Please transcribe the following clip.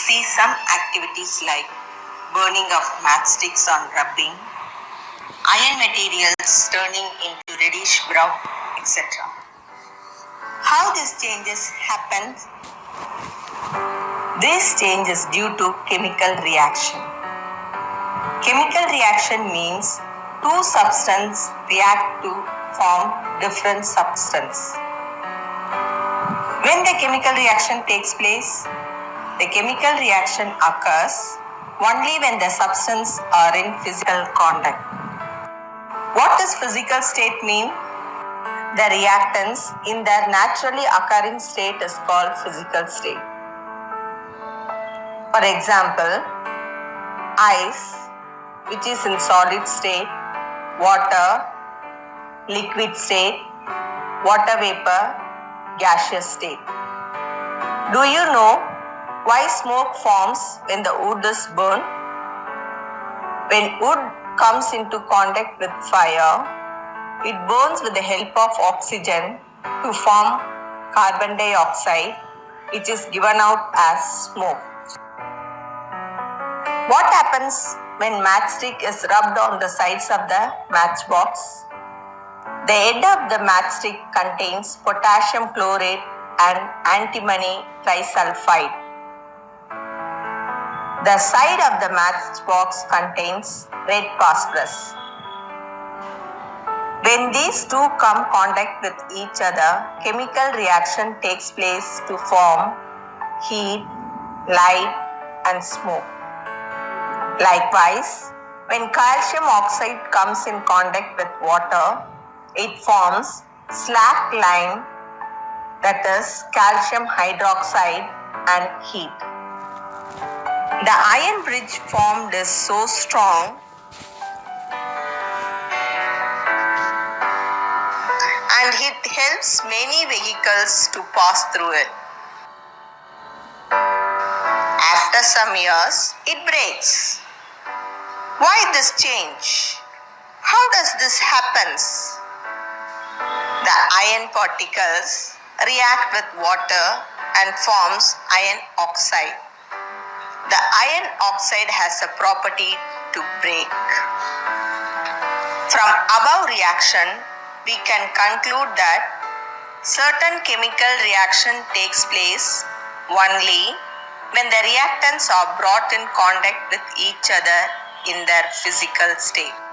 see some activities like burning of matchsticks on rubbing, iron materials turning into reddish brown, etc. How these changes happen? This change is due to chemical reaction. Chemical reaction means two substances react to form different substance. When the chemical reaction takes place, the chemical reaction occurs only when the substances are in physical contact. What does physical state mean? The reactants in their naturally occurring state is called physical state. For example, ice, which is in solid state, water, liquid state, water vapor, gaseous state. Do you know why smoke forms when the wood is burned? When wood comes into contact with fire, it burns with the help of oxygen to form carbon dioxide, which is given out as smoke. What happens when matchstick is rubbed on the sides of the matchbox? The end of the matchstick contains potassium chlorate and antimony trisulfide. The side of the matchbox contains red phosphorus. When these two come contact with each other, chemical reaction takes place to form heat, light, and smoke. Likewise, when calcium oxide comes in contact with water, it forms slacked lime, that is calcium hydroxide, and heat. The iron bridge formed is so strong and it helps many vehicles to pass through it. After some years, it breaks. Why this change? How does this happen? The iron particles react with water and forms iron oxide. The iron oxide has a property to break. From above reaction, we can conclude that certain chemical reaction takes place only when the reactants are brought in contact with each other in their physical state.